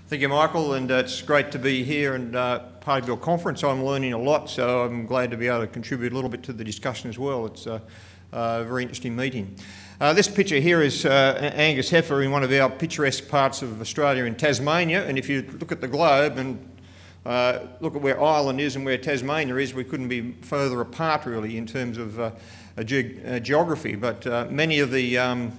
Thank you, Michael, and it's great to be here and part of your conference. I'm learning a lot, so I'm glad to be able to contribute a little bit to the discussion as well. It's a very interesting meeting. This picture here is Angus heifer in one of our picturesque parts of Australia in Tasmania, and if you look at the globe and look at where Ireland is and where Tasmania is, we couldn't be further apart really in terms of geography, but many of the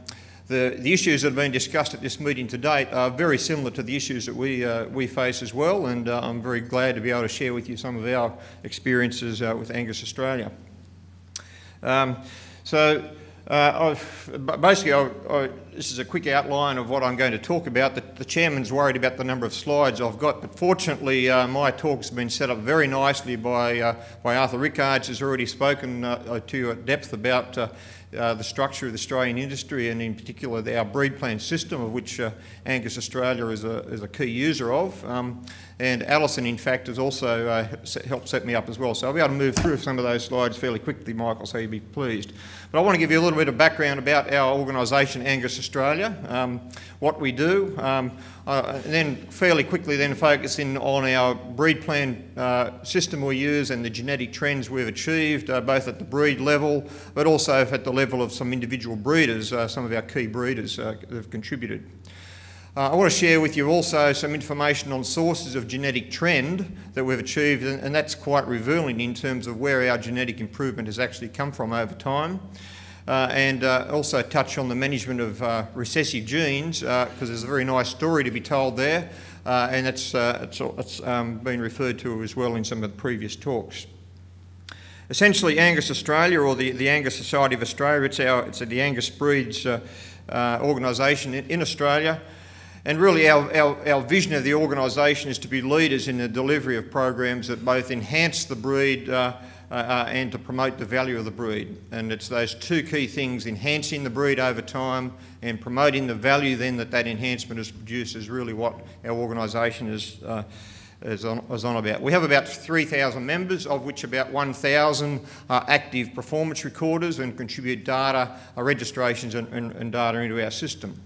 issues that have been discussed at this meeting to date are very similar to the issues that we face as well, and I'm very glad to be able to share with you some of our experiences with Angus Australia. This is a quick outline of what I'm going to talk about. The chairman's worried about the number of slides I've got, but fortunately my talk's been set up very nicely by Arthur Rickards, who's already spoken to you at depth about the structure of the Australian industry, and in particular our breed plan system, of which Angus Australia is a key user of. And Alison, in fact, has also helped set me up as well. So I'll be able to move through some of those slides fairly quickly, Michael, so you'll be pleased. But I want to give you a little bit of background about our organisation, Angus Australia, what we do, and then fairly quickly then focusing on our breed plan system we use and the genetic trends we've achieved, both at the breed level, but also at the level of some individual breeders, some of our key breeders that have contributed. I want to share with you also some information on sources of genetic trend that we've achieved, and that's quite revealing in terms of where our genetic improvement has actually come from over time. And also touch on the management of recessive genes, because there's a very nice story to be told there, and it's been referred to as well in some of the previous talks. Essentially, Angus Australia, or the Angus Society of Australia, it's the Angus Breeds organisation in Australia. And really our vision of the organisation is to be leaders in the delivery of programs that both enhance the breed and to promote the value of the breed. And it's those two key things, enhancing the breed over time and promoting the value then that enhancement has produced, is really what our organisation is on about. We have about 3,000 members, of which about 1,000 are active performance recorders and contribute data, registrations and data into our system.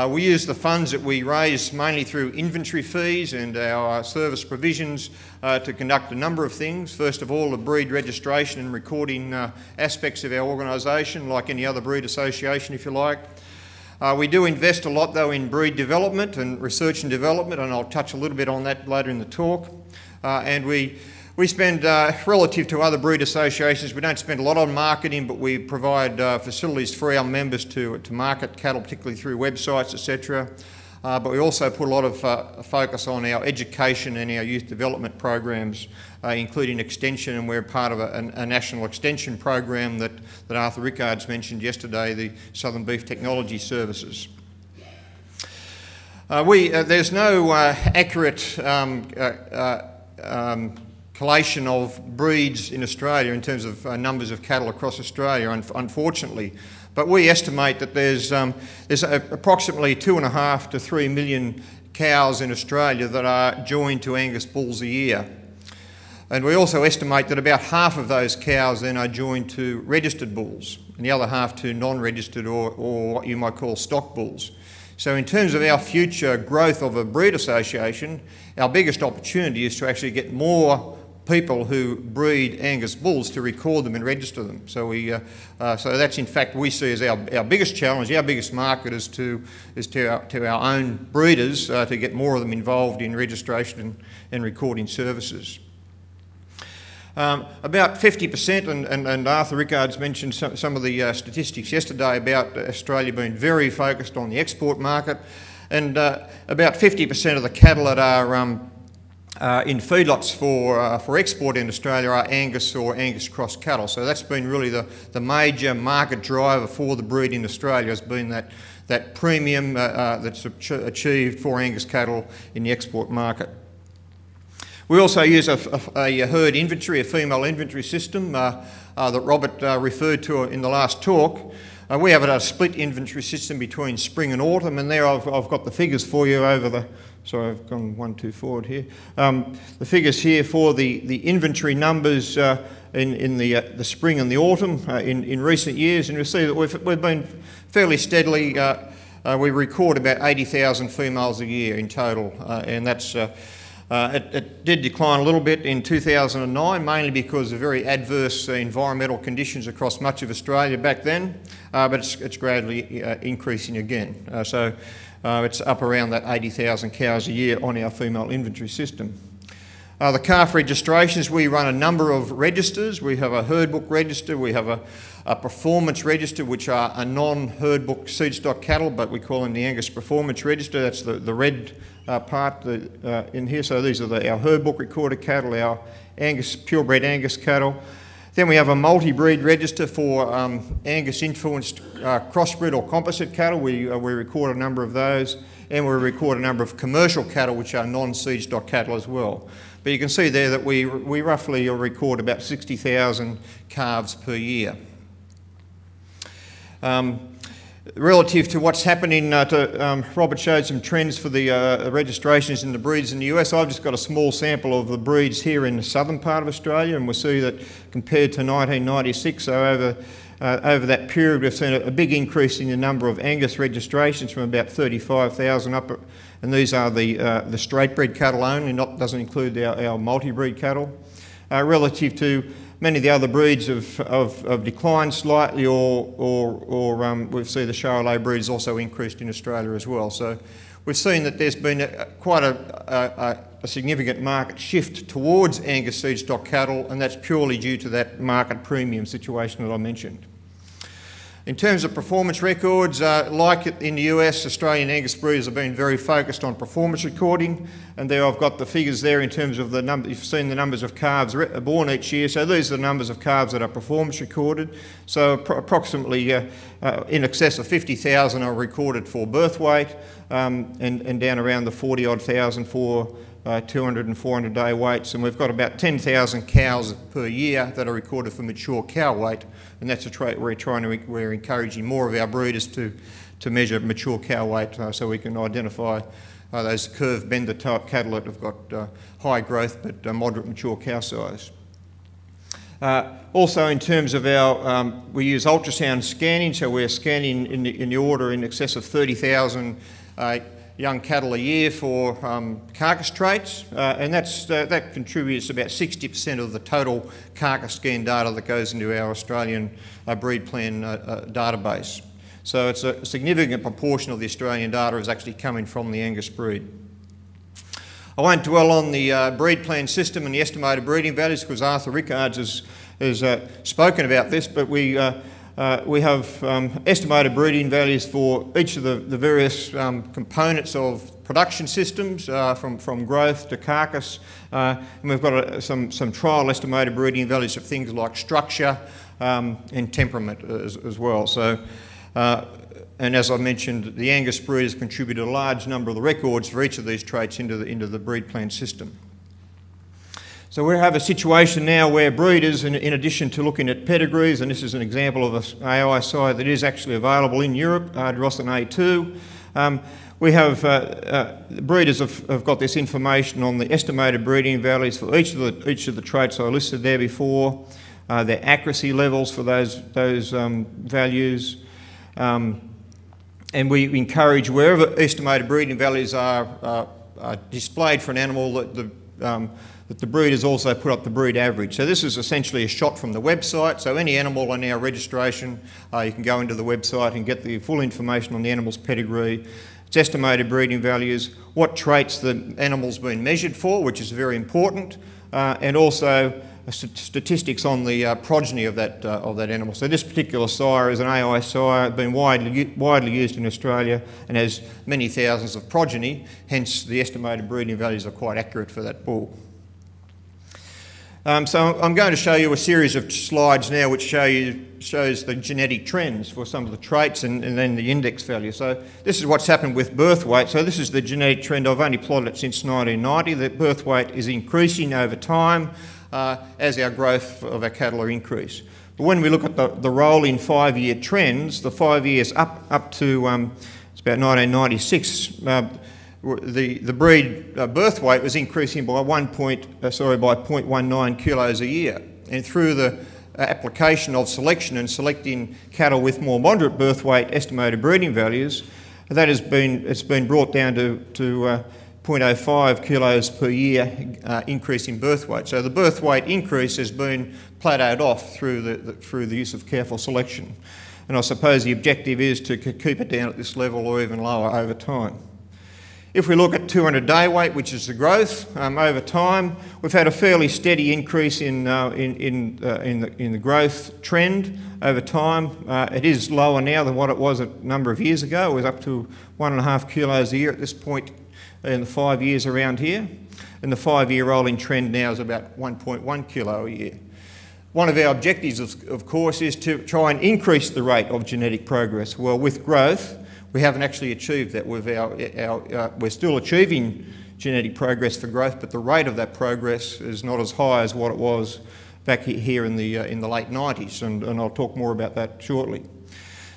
We use the funds that we raise mainly through inventory fees and our service provisions to conduct a number of things. First of all, the breed registration and recording aspects of our organisation, like any other breed association, if you like. We do invest a lot, though, in breed development and research and development, and I'll touch a little bit on that later in the talk. And we spend, relative to other breed associations, we don't spend a lot on marketing, but we provide facilities for our members to market cattle, particularly through websites, etc. But we also put a lot of focus on our education and our youth development programs, including extension, and we're part of a national extension program that Arthur Rickards mentioned yesterday, the Southern Beef Technology Services. There's no accurate collation of breeds in Australia in terms of numbers of cattle across Australia, unfortunately. But we estimate that there's approximately 2.5 to 3 million cows in Australia that are joined to Angus bulls a year. And we also estimate that about half of those cows then are joined to registered bulls, and the other half to non-registered or what you might call stock bulls. So in terms of our future growth of a breed association, our biggest opportunity is to actually get more people who breed Angus bulls to record them and register them. So so that's in fact we see as our biggest challenge. Our biggest market is to our own breeders to get more of them involved in registration and recording services. About 50%, and Arthur Rickards mentioned some of the statistics yesterday about Australia being very focused on the export market, and about 50% of the cattle that are in feedlots for export in Australia are Angus or Angus cross cattle. So that's been really the major market driver for the breed in Australia, has been that premium that's achieved for Angus cattle in the export market. We also use a herd inventory, a female inventory system that Robert referred to in the last talk. We have a split inventory system between spring and autumn, and there I've got the figures for you over the... Sorry, I've gone one too forward here. The figures here for the inventory numbers in the spring and the autumn in recent years, and you'll see that we've been fairly steadily we record about 80,000 females a year in total, and that's it did decline a little bit in 2009, mainly because of very adverse environmental conditions across much of Australia back then, but it's gradually increasing again. So it's up around that 80,000 cows a year on our female inventory system. The calf registrations, we run a number of registers. We have a herd book register, we have a performance register, which are a non-herd book seed stock cattle, but we call them the Angus Performance Register. That's the red part in here. So these are our herd book recorded cattle, our Angus, purebred Angus cattle. Then we have a multi-breed register for Angus influenced crossbred or composite cattle. We record a number of those, and we record a number of commercial cattle, which are non-seed stock cattle as well. But you can see there that we roughly record about 60,000 calves per year. Relative to what's happening, Robert showed some trends for the registrations in the breeds in the US. I've just got a small sample of the breeds here in the southern part of Australia, and we'll see that compared to 1996, so over that period, we've seen a big increase in the number of Angus registrations from about 35,000 up, and these are the straight bred cattle only, doesn't include our multi-breed cattle. Relative to many of the other breeds have declined slightly, or we've seen the Charolais breeds also increased in Australia as well. So we've seen that there's been quite a significant market shift towards Angus seed stock cattle, and that's purely due to that market premium situation that I mentioned. In terms of performance records, like in the US, Australian Angus breeders have been very focused on performance recording, and there I've got the figures there in terms of the number. You've seen the numbers of calves born each year, so these are the numbers of calves that are performance recorded. So approximately in excess of 50,000 are recorded for birth weight, and down around the 40-odd thousand for 200 and 400 day weights, and we've got about 10,000 cows per year that are recorded for mature cow weight, and that's a trait we're encouraging more of our breeders to measure mature cow weight, so we can identify those curved bender type cattle that have got high growth but moderate mature cow size. Also, in terms of our, we use ultrasound scanning, so we're scanning in the order in excess of 30,000 young cattle a year for carcass traits, and that contributes about 60% of the total carcass scan data that goes into our Australian breed plan database. So it's a significant proportion of the Australian data is actually coming from the Angus breed. I won't dwell on the breed plan system and the estimated breeding values because Arthur Rickards has spoken about this, but we have estimated breeding values for each of the various components of production systems, from growth to carcass, and we've got some trial estimated breeding values of things like structure and temperament as well. So, and as I mentioned, the Angus breeders contributed a large number of the records for each of these traits into the breed plan system. So we have a situation now where breeders, in addition to looking at pedigrees, and this is an example of an AI site that is actually available in Europe, Drossen A2, we have breeders have got this information on the estimated breeding values for each of the traits I listed there before, their accuracy levels for those values, and we encourage wherever estimated breeding values are displayed for an animal that the breeders also put up the breed average. So this is essentially a shot from the website. So any animal on our registration, you can go into the website and get the full information on the animal's pedigree, its estimated breeding values, what traits the animal's been measured for, which is very important, and also statistics on the progeny of that animal. So this particular sire is an AI sire, been widely used in Australia and has many thousands of progeny, hence the estimated breeding values are quite accurate for that bull. So I'm going to show you a series of slides now which shows the genetic trends for some of the traits and then the index value. So this is what's happened with birth weight. So this is the genetic trend. I've only plotted it since 1990. The birth weight is increasing over time as our growth of our cattle are increased. But when we look at the rolling 5-year trends, the 5 years up to it's about 1996, the breed birth weight was increasing by 0.19 kilos a year, and through the application of selection and selecting cattle with more moderate birth weight estimated breeding values, That it's been brought down to 0.05 kilos per year increase in birth weight. So the birth weight increase has been plateaued off through the use of careful selection. And I suppose the objective is to keep it down at this level or even lower over time. If we look at 200-day weight, which is the growth, over time, we've had a fairly steady increase in the growth trend over time. It is lower now than what it was a number of years ago. It was up to 1.5 kilos a year at this point in the 5 years around here. And the 5-year rolling trend now is about 1.1 kilo a year. One of our objectives, of course, is to try and increase the rate of genetic progress. Well, with growth, we haven't actually achieved that. We're still achieving genetic progress for growth, but the rate of that progress is not as high as what it was back here in the late 90s, and I'll talk more about that shortly.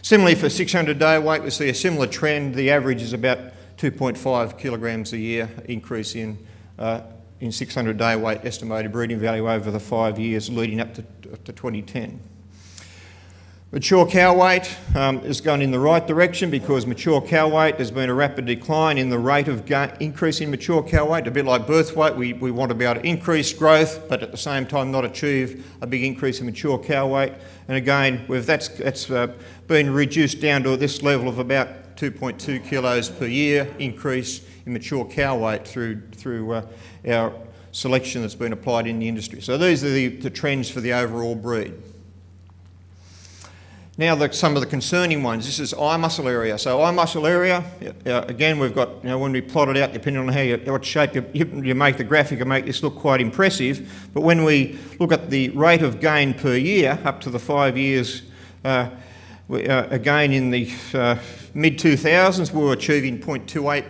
Similarly, for 600-day weight, we see a similar trend. The average is about 2.5 kilograms a year increase in 600-day weight estimated breeding value over the 5 years leading up to 2010. Mature cow weight has gone in the right direction because mature cow weight has been a rapid decline in the rate of increase in mature cow weight. A bit like birth weight, we want to be able to increase growth but at the same time not achieve a big increase in mature cow weight. And again, that's been reduced down to this level of about 2.2 kilos per year increase in mature cow weight through our selection that's been applied in the industry. So these are the trends for the overall breed. Now some of the concerning ones. This is eye muscle area. So eye muscle area, again we've got, when we plot it out, depending on what shape you make the graphic, you make this look quite impressive. But when we look at the rate of gain per year up to the 5 years, again in the mid-2000s we were achieving 0.28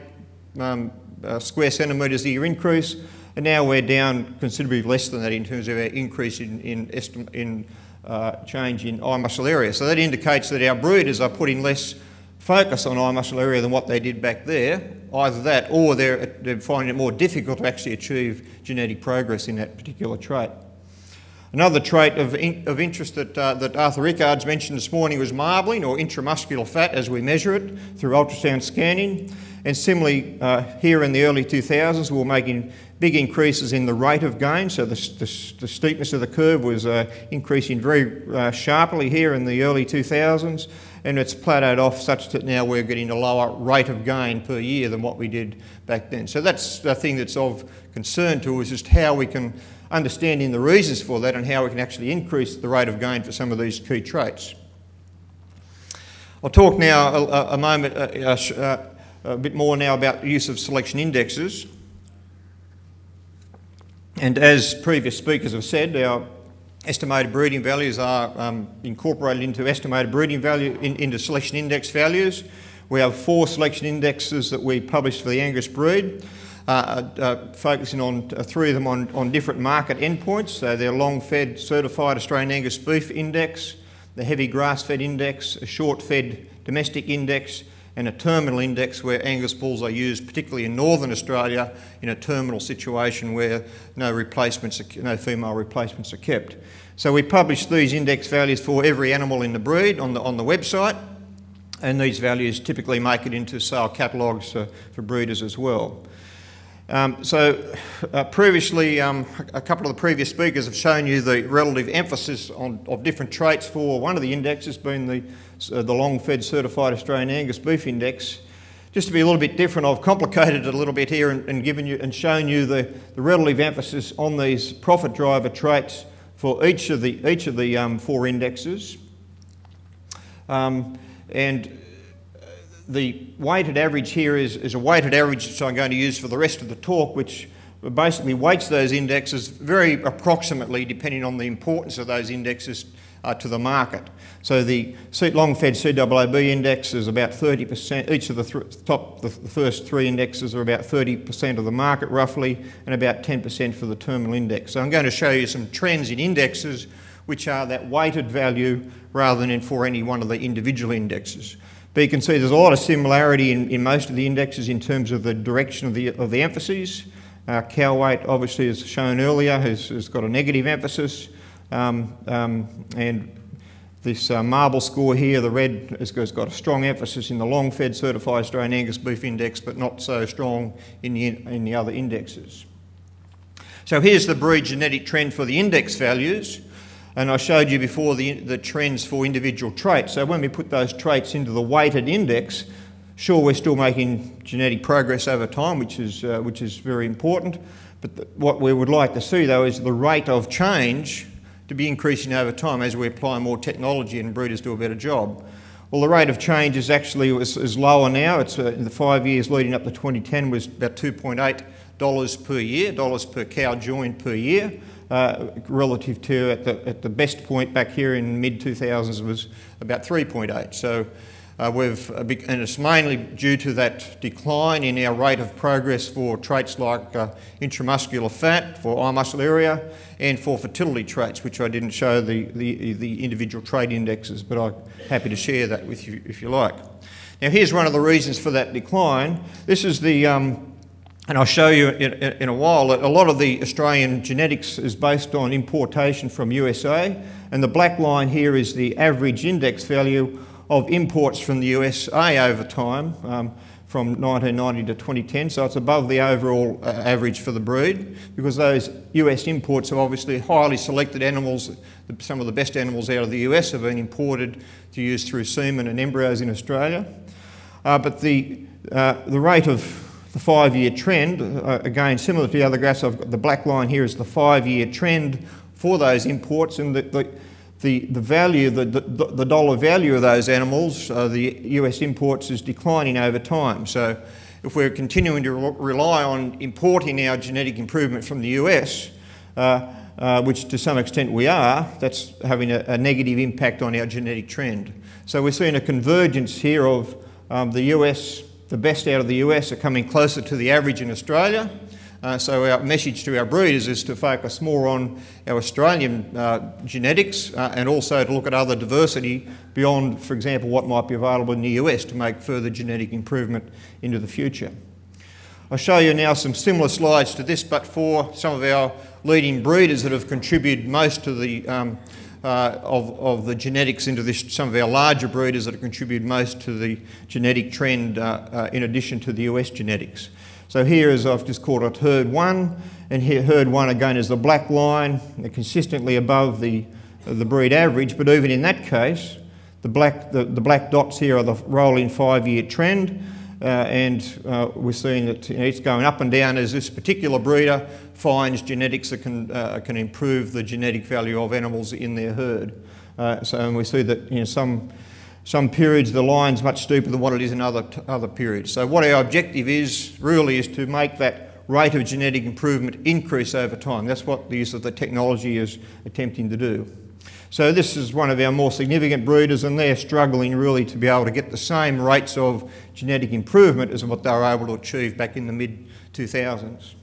square centimetres a year increase, and now we're down considerably less than that in terms of our increase in change in eye muscle area. So that indicates that our breeders are putting less focus on eye muscle area than what they did back there. Either that or they're finding it more difficult to actually achieve genetic progress in that particular trait. Another trait of interest that Arthur Rickards mentioned this morning was marbling, or intramuscular fat, as we measure it through ultrasound scanning. And similarly, here in the early 2000s, we were making big increases in the rate of gain. So the steepness of the curve was increasing very sharply here in the early 2000s, and it's plateaued off such that now we're getting a lower rate of gain per year than what we did back then. So that's the thing that's of concern to us, just how we can understanding the reasons for that and how we can actually increase the rate of gain for some of these key traits. I'll talk now a bit more now about the use of selection indexes. And as previous speakers have said, our estimated breeding values are incorporated into estimated breeding value into selection index values. We have 4 selection indexes that we publish for the Angus breed, focusing on 3 of them on different market endpoints. So they're long-fed certified Australian Angus beef index, the heavy grass-fed index, a short-fed domestic index, and a terminal index where Angus bulls are used, particularly in northern Australia, in a terminal situation where no female replacements are kept. So we publish these index values for every animal in the breed on the website, and these values typically make it into sale catalogues for breeders as well. Previously, a couple of the previous speakers have shown you the relative emphasis of different traits for one of the indexes, being the long-fed certified Australian Angus beef index. Just to be a little bit different, I've complicated it a little bit here and shown you the relative emphasis on these profit driver traits for each of the 4 indexes. And the weighted average here is a weighted average which I'm going to use for the rest of the talk, which basically weights those indexes very approximately, depending on the importance of those indexes to the market. So the long-fed CAAB index is about 30%. Each of the first 3 indexes are about 30% of the market roughly, and about 10% for the terminal index. So I'm going to show you some trends in indexes which are that weighted value rather than for any one of the individual indexes. But you can see there's a lot of similarity in most of the indexes in terms of the direction of the emphases. Cow weight, obviously, as shown earlier, has got a negative emphasis, and This marble score here, the red, has got a strong emphasis in the long-fed certified Australian Angus beef index, but not so strong in the other indexes. So here's the breed genetic trend for the index values, and I showed you before the trends for individual traits. So when we put those traits into the weighted index, sure, we're still making genetic progress over time, which is very important, but what we would like to see, though, is the rate of change to be increasing over time as we apply more technology and breeders do a better job. Well, the rate of change is actually is lower now. It's in the 5 years leading up to 2010 was about $2.8 per year, dollars per cow join per year, relative to at the best point back here in mid-2000s was about 3.8. So and it's mainly due to that decline in our rate of progress for traits like intramuscular fat, for eye muscle area, and for fertility traits, which I didn't show the individual trait indexes, but I'm happy to share that with you if you like. Now here's one of the reasons for that decline. This is the, and I'll show you in a while, that a lot of the Australian genetics is based on importation from USA, and the black line here is the average index value of imports from the USA over time, from 1990 to 2010, so it's above the overall average for the breed, because those US imports are obviously highly selected animals. Some of the best animals out of the US have been imported to use through semen and embryos in Australia. But the rate of the 5-year trend, again similar to the other graphs, I've got the black line here is the 5-year trend for those imports, and the value, the dollar value of those animals, the US imports, is declining over time. So if we're continuing to rely on importing our genetic improvement from the US, which to some extent we are, that's having a negative impact on our genetic trend. So we're seeing a convergence here of the US, the best out of the US are coming closer to the average in Australia. So our message to our breeders is to focus more on our Australian genetics and also to look at other diversity beyond, for example, what might be available in the US to make further genetic improvement into the future. I'll show you now some similar slides to this, but for some of our leading breeders that have contributed most to the of the genetics into this, some of our larger breeders that have contributed most to the genetic trend in addition to the US genetics. So here is, I've just called it herd 1, and here herd 1 again is the black line. They're consistently above the breed average, but even in that case, the black dots here are the rolling 5-year trend, and we're seeing that it's going up and down as this particular breeder finds genetics that can improve the genetic value of animals in their herd. And we see that some periods the line's much steeper than what it is in other periods. So what our objective is really is to make that rate of genetic improvement increase over time. That's what the use of the technology is attempting to do. So this is one of our more significant breeders, and they're struggling really to be able to get the same rates of genetic improvement as what they were able to achieve back in the mid-2000s.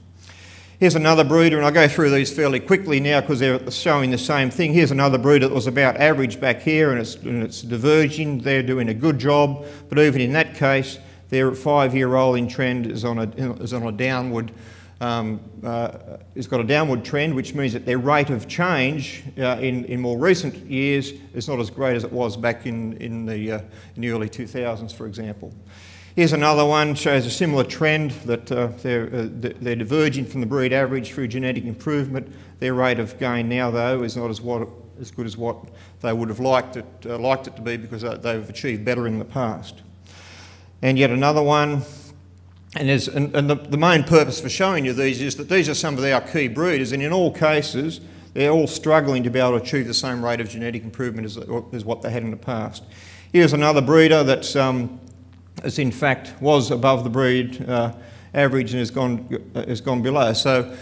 Here's another breeder, and I'll go through these fairly quickly now because they're showing the same thing. Here's another breeder that was about average back here, and it's diverging. They're doing a good job, but even in that case, their 5-year rolling trend is on a downward. It's got a downward trend, which means that their rate of change in more recent years is not as great as it was back in the early 2000s, for example. Here's another one, shows a similar trend that they're diverging from the breed average through genetic improvement. Their rate of gain now, though, is not as good as what they would have liked it to be, because they've achieved better in the past. And yet another one, and the main purpose for showing you these is that these are some of our key breeders, and in all cases, they're all struggling to be able to achieve the same rate of genetic improvement as what they had in the past. Here's another breeder that's as in fact was above the breed average and has gone below. So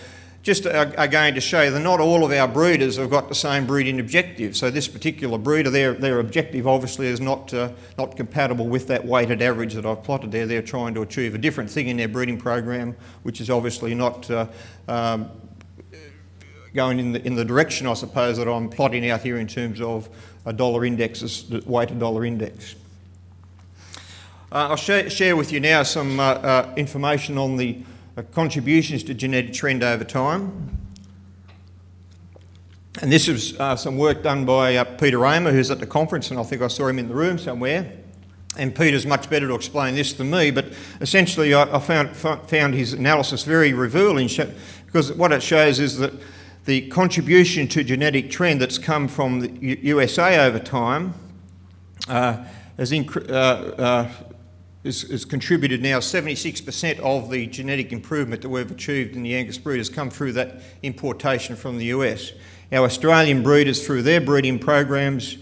just again to show you that not all of our breeders have got the same breeding objective. So this particular breeder, their objective obviously is not compatible with that weighted average that I've plotted there. They're trying to achieve a different thing in their breeding program, which is obviously not going in the direction, I suppose, that I'm plotting out here in terms of a dollar index, a weighted dollar index. I'll share with you now some information on the contributions to genetic trend over time. And this is some work done by Peter Raymer, who's at the conference, and I think I saw him in the room somewhere. And Peter's much better to explain this than me, but essentially I found his analysis very revealing, because what it shows is that the contribution to genetic trend that's come from the USA over time has contributed now 76% of the genetic improvement that we've achieved in the Angus breed has come through that importation from the US. Our Australian breeders, through their breeding programs,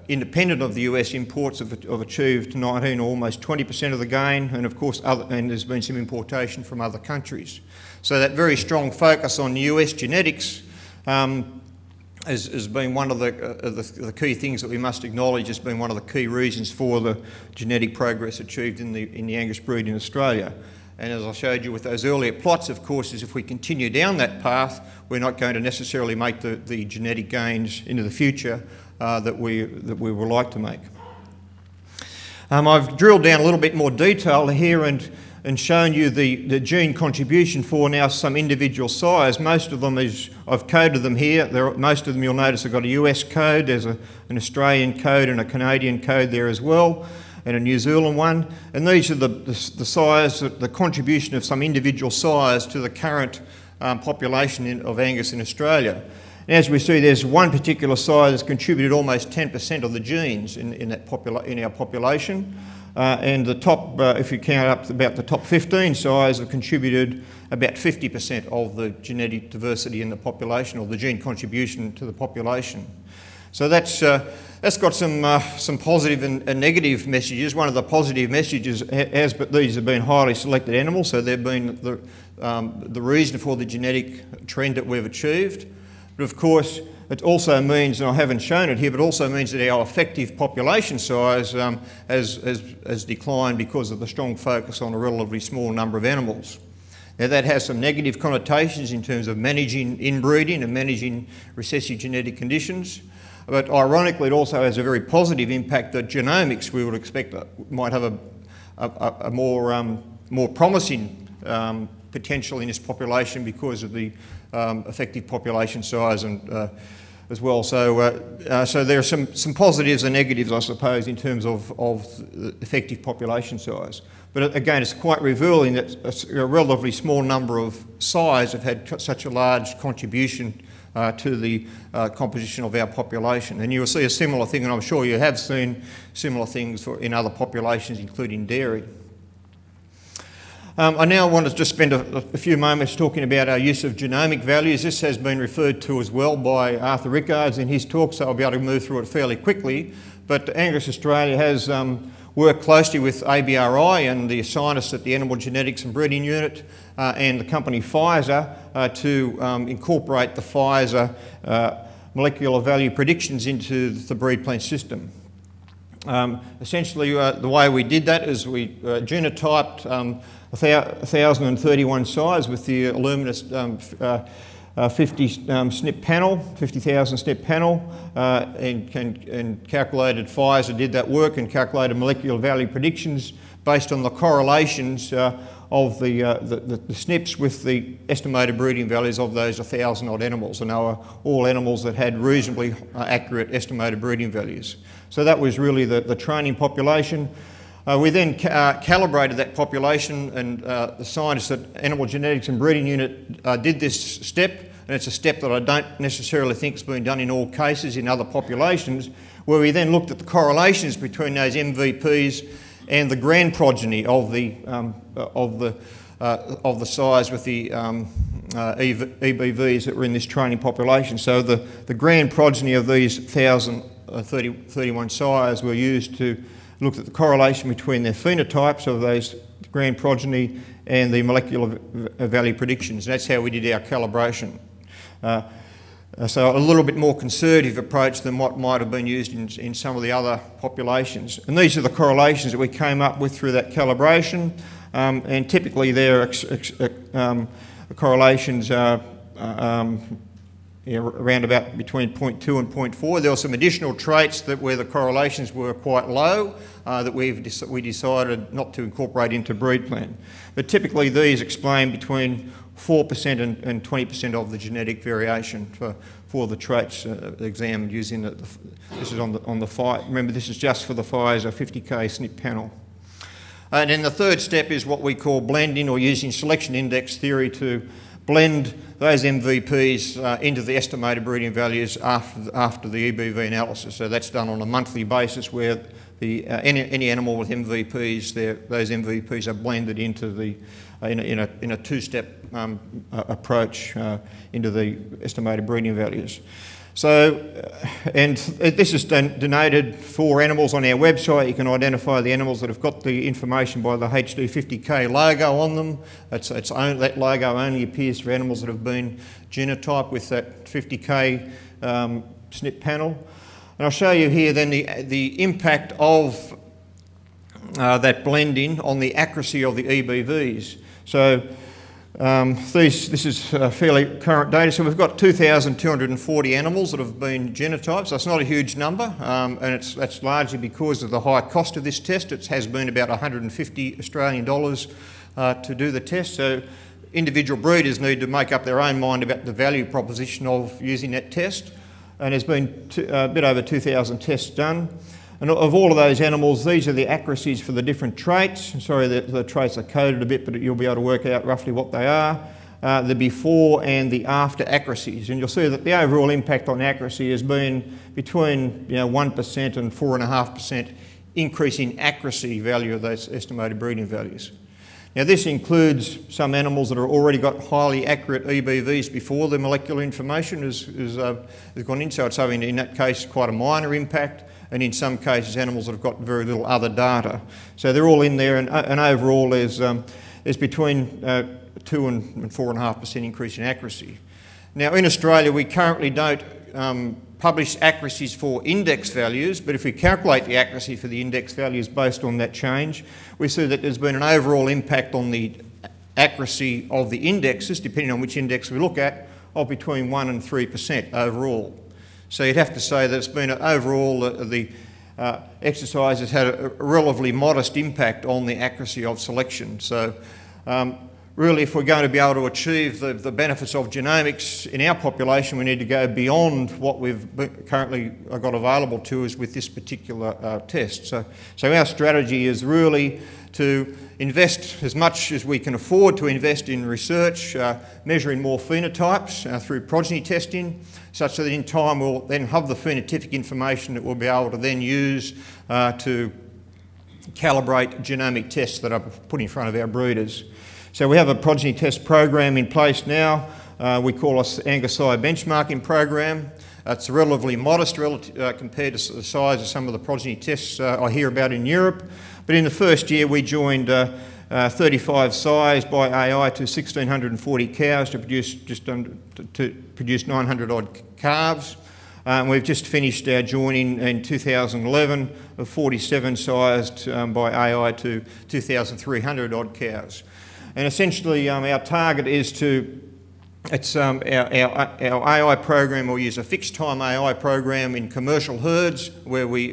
independent of the US imports, have achieved 19 or almost 20% of the gain, and of course there's been some importation from other countries. So that very strong focus on US genetics has been one of the key things that we must acknowledge has been one of the key reasons for the genetic progress achieved in the Angus breed in Australia. And as I showed you with those earlier plots, of course, is if we continue down that path, we're not going to necessarily make the genetic gains into the future that we would like to make. I've drilled down a little bit more detail here and shown you the gene contribution for now some individual sires. Most of them I've coded them here. Most of them you'll notice have got a US code. There's an Australian code and a Canadian code there as well, and a New Zealand one. And these are the sires, the contribution of some individual sires to the current population of Angus in Australia. And as we see, there's one particular sire that's contributed almost 10% of the genes in our population. And the top, if you count up to about the top 15 sires, have contributed about 50% of the genetic diversity in the population, or the gene contribution to the population. So that's got some positive and negative messages. One of the positive messages but these have been highly selected animals, so they've been the reason for the genetic trend that we've achieved. But of course, it also means, and I haven't shown it here, but also means that our effective population size has declined because of the strong focus on a relatively small number of animals. Now that has some negative connotations in terms of managing inbreeding and managing recessive genetic conditions. But ironically, it also has a very positive impact that genomics, we would expect, might have a more promising potential in this population because of the effective population size and as well. So there are some positives and negatives, I suppose, in terms of the effective population size. But again, it's quite revealing that a relatively small number of sires have had such a large contribution to the composition of our population. And you will see a similar thing, and I'm sure you have seen similar things in other populations, including dairy. I now want to just spend a few moments talking about our use of genomic values. This has been referred to as well by Arthur Rickards in his talk, so I'll be able to move through it fairly quickly. But Angus Australia has worked closely with ABRI and the scientists at the Animal Genetics and Breeding Unit and the company Pfizer to incorporate the Pfizer molecular value predictions into the breed plan system. Essentially, the way we did that is we genotyped 1,031 sires with the Illuminous 50 SNP panel, 50,000 SNP panel, and calculated. Pfizer did that work and calculated molecular value predictions based on the correlations of the SNPs with the estimated breeding values of those 1,000 odd animals, and they were all animals that had reasonably accurate estimated breeding values. So that was really the training population. We then calibrated that population, and the scientists at Animal Genetics and Breeding Unit did this step, and it's a step that I don't necessarily think has been done in all cases in other populations, where we then looked at the correlations between those MVPs and the grand progeny of the sires with the EBVs that were in this training population. So the grand progeny of these 1,031 sires were used to look at the correlation between their phenotypes of those grand progeny and the molecular value predictions. That's how we did our calibration. So a little bit more conservative approach than what might have been used in some of the other populations. And these are the correlations that we came up with through that calibration. And typically the correlations are around about between 0.2 and 0.4. There were some additional traits that where the correlations were quite low that we decided not to incorporate into breed plan. But typically these explain between 4% and 20% of the genetic variation for the traits examined using this is on the fire. Remember, this is just for the Pfizer 50k SNP panel. And then the third step is what we call blending, or using selection index theory to blend those MVPs into the estimated breeding values after the EBV analysis. So that's done on a monthly basis, where any animal with MVPs, those MVPs are blended into the in a two-step approach into the estimated breeding values. So, and this is denoted for animals on our website. You can identify the animals that have got the information by the HD50K logo on them. That logo only appears for animals that have been genotyped with that 50K SNP panel. And I'll show you here then the impact of that blending on the accuracy of the EBVs. So this is fairly current data. So we've got 2,240 animals that have been genotyped, so it's not a huge number, and that's largely because of the high cost of this test. It has been about 150 Australian dollars to do the test. So individual breeders need to make up their own mind about the value proposition of using that test. And there's been a bit over 2,000 tests done. And of all of those animals, these are the accuracies for the different traits. Sorry, the traits are coded a bit, but you'll be able to work out roughly what they are. The before and the after accuracies. And you'll see that the overall impact on accuracy has been between 1% and 4.5% increase in accuracy value of those estimated breeding values. Now this includes some animals that have already got highly accurate EBVs before the molecular information has gone in, so it's having, in that case, quite a minor impact, and in some cases animals that have got very little other data. So they're all in there, and overall there's between 2 and 4.5% increase in accuracy. Now in Australia we currently don't publish accuracies for index values, but if we calculate the accuracy for the index values based on that change, we see that there's been an overall impact on the accuracy of the indexes, depending on which index we look at, of between 1 and 3% overall. So you'd have to say that it's been overall the exercise has had a relatively modest impact on the accuracy of selection. So really, if we're going to be able to achieve the benefits of genomics in our population, we need to go beyond what we've currently got available to us with this particular test. So our strategy is really to invest as much as we can afford to invest in research, measuring more phenotypes through progeny testing, such that in time we'll then have the phenotypic information that we'll be able to then use to calibrate genomic tests that are put in front of our breeders. So we have a progeny test program in place now. We call it Angusi benchmarking program. It's relatively modest compared to the size of some of the progeny tests I hear about in Europe. But in the first year we joined 35 sires by AI to 1,640 cows to produce 900 odd calves. We've just finished our joining in 2011 of 47 sires by AI to 2,300 odd cows. And essentially our target is to, it's our AI program, we'll use a fixed time AI program in commercial herds where we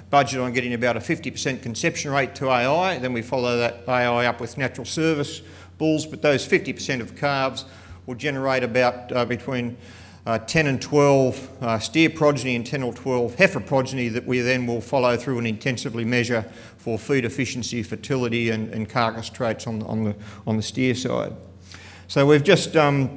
budget on getting about a 50% conception rate to AI, then we follow that AI up with natural service bulls, but those 50% of calves will generate about between 10 and 12 steer progeny and 10 or 12 heifer progeny that we then will follow through and intensively measure for feed efficiency, fertility and carcass traits on the steer side. So we've just, our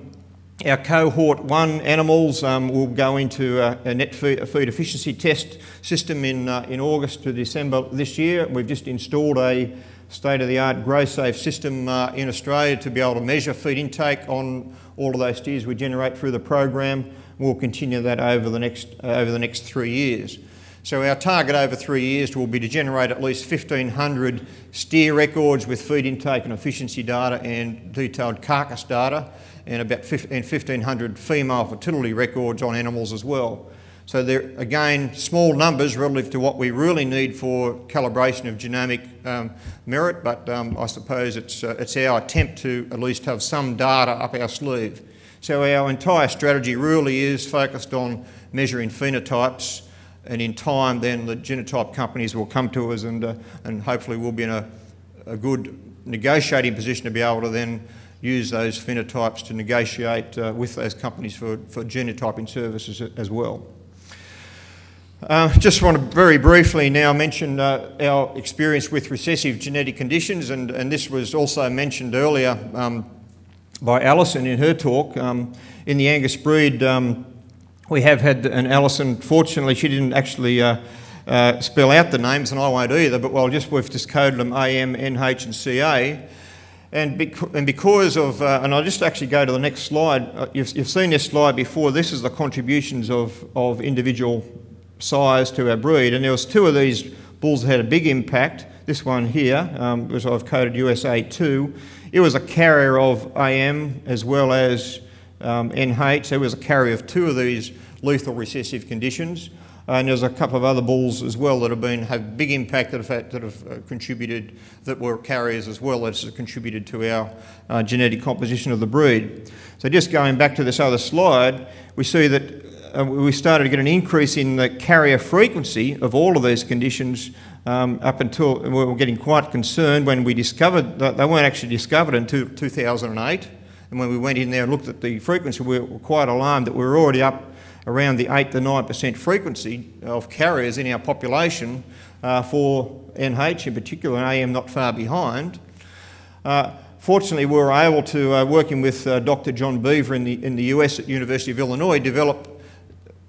cohort 1 animals will go into a net feed efficiency test system in August to December this year. We've just installed a state-of-the-art grow-safe system in Australia to be able to measure feed intake on all of those steers we generate through the program. We'll continue that over the next 3 years. So our target over 3 years will be to generate at least 1,500 steer records with feed intake and efficiency data and detailed carcass data, and about 1,500 female fertility records on animals as well. So they're, again, small numbers relative to what we really need for calibration of genomic merit, but I suppose it's our attempt to at least have some data up our sleeve. So our entire strategy really is focused on measuring phenotypes, and in time then the genotype companies will come to us and hopefully we'll be in a good negotiating position to be able to then use those phenotypes to negotiate with those companies for genotyping services as well. Just want to very briefly now mention our experience with recessive genetic conditions, and this was also mentioned earlier by Alison in her talk. In the Angus breed, we have had, and Alison, fortunately, she didn't actually spell out the names, and I won't either, but we've just coded them AM, NH and CA. And because of, and I'll just actually go to the next slide. You've seen this slide before. This is the contributions of individual size to our breed, and there was 2 of these bulls that had a big impact. This one here, which I've coded USA2, it was a carrier of AM as well as NH. So it was a carrier of 2 of these lethal recessive conditions. And there's a couple of other bulls as well that have big impact that have contributed, that were carriers as well, as contributed to our genetic composition of the breed. So just going back to this other slide, we see that we started to get an increase in the carrier frequency of all of these conditions up until we were getting quite concerned when we discovered that they weren't actually discovered until 2008. And when we went in there and looked at the frequency, we were quite alarmed that we were already up around the 8 to 9% frequency of carriers in our population for NH in particular, and AM not far behind. Fortunately, we were able to, working with Dr. John Beaver in the US at University of Illinois, develop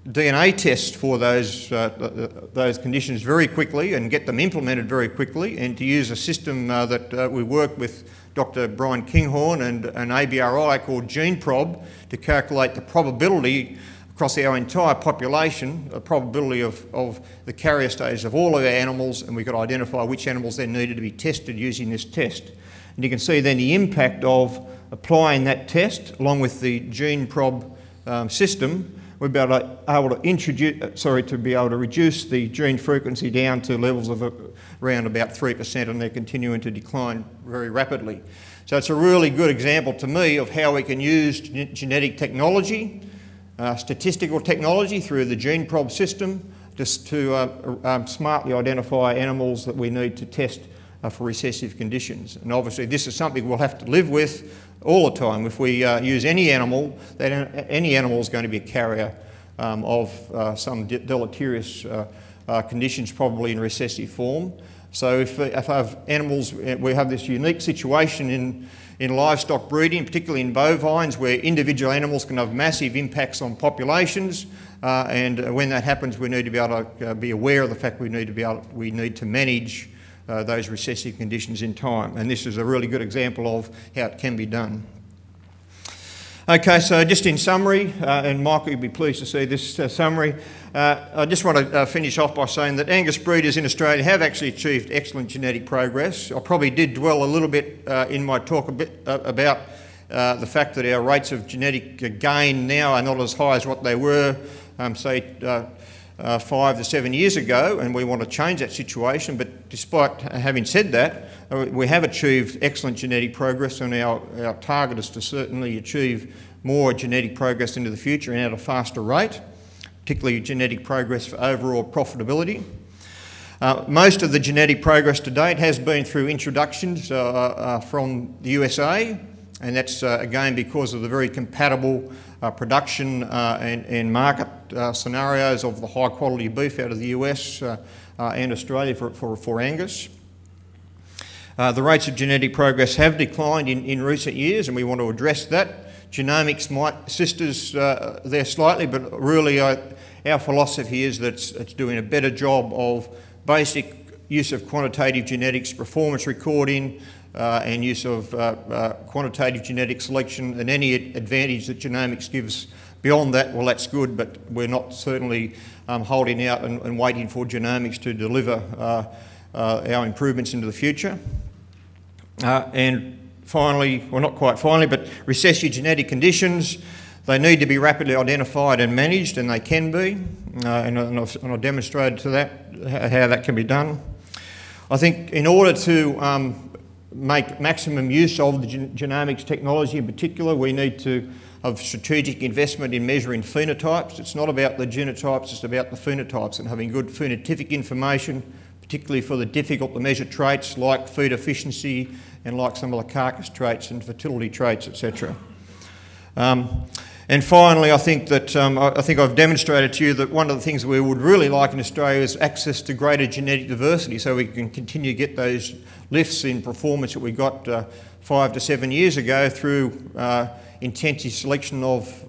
DNA tests for those conditions very quickly and get them implemented very quickly, and to use a system that we work with Dr. Brian Kinghorn and an ABRI called GeneProb to calculate the probability across our entire population, a probability of the carrier stage of all of our animals, and we could identify which animals then needed to be tested using this test. And you can see then the impact of applying that test along with the GeneProb system. We'll be able to reduce the gene frequency down to levels of around about 3%, and they're continuing to decline very rapidly. So it's a really good example to me of how we can use genetic technology, statistical technology through the GeneProb system, just to smartly identify animals that we need to test for recessive conditions. And obviously this is something we'll have to live with all the time. If we use any animal, any animal is going to be a carrier of some deleterious conditions, probably in recessive form. So if I have animals, we have this unique situation in livestock breeding, particularly in bovines, where individual animals can have massive impacts on populations, and when that happens, we need to be able to be aware of the fact we need to manage those recessive conditions in time. And this is a really good example of how it can be done. Okay, so just in summary, and Michael, you'll be pleased to see this summary. I just want to finish off by saying that Angus breeders in Australia have actually achieved excellent genetic progress. I probably did dwell a little bit in my talk about the fact that our rates of genetic gain now are not as high as what they were, say, 5 to 7 years ago, and we want to change that situation. But despite having said that, we have achieved excellent genetic progress, and our target is to certainly achieve more genetic progress into the future and at a faster rate, particularly genetic progress for overall profitability. Most of the genetic progress to date has been through introductions from the USA, and that's again because of the very compatible production and market scenarios of the high quality beef out of the US and Australia for Angus. The rates of genetic progress have declined in recent years, and we want to address that. Genomics might assist us there slightly, but really our philosophy is that it's doing a better job of basic use of quantitative genetics, performance recording, and use of quantitative genetic selection, and any advantage that genomics gives beyond that, well, that's good, but we're not certainly holding out and waiting for genomics to deliver our improvements into the future. And finally, well, not quite finally, but recessive genetic conditions, they need to be rapidly identified and managed, and they can be, and I've demonstrated to that how that can be done. I think in order to make maximum use of the genomics technology in particular, we need to of strategic investment in measuring phenotypes. It's not about the genotypes, it's about the phenotypes and having good phenotypic information, particularly for the difficult to measure traits like feed efficiency and like some of the carcass traits and fertility traits, etc. And finally, I think that I've demonstrated to you that one of the things we would really like in Australia is access to greater genetic diversity, so we can continue to get those lifts in performance that we got 5 to 7 years ago through intensive selection of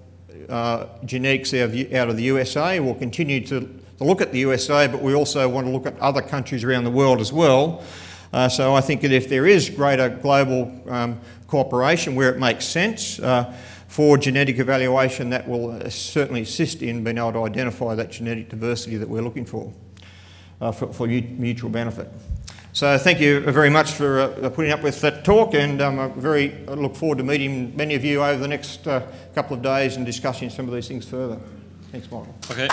genetics out of the USA. We'll continue to look at the USA, but we also want to look at other countries around the world as well. So I think that if there is greater global cooperation where it makes sense for genetic evaluation, that will certainly assist in being able to identify that genetic diversity that we're looking for mutual benefit. So thank you very much for putting up with that talk, and I look forward to meeting many of you over the next couple of days and discussing some of these things further. Thanks, Michael. Okay.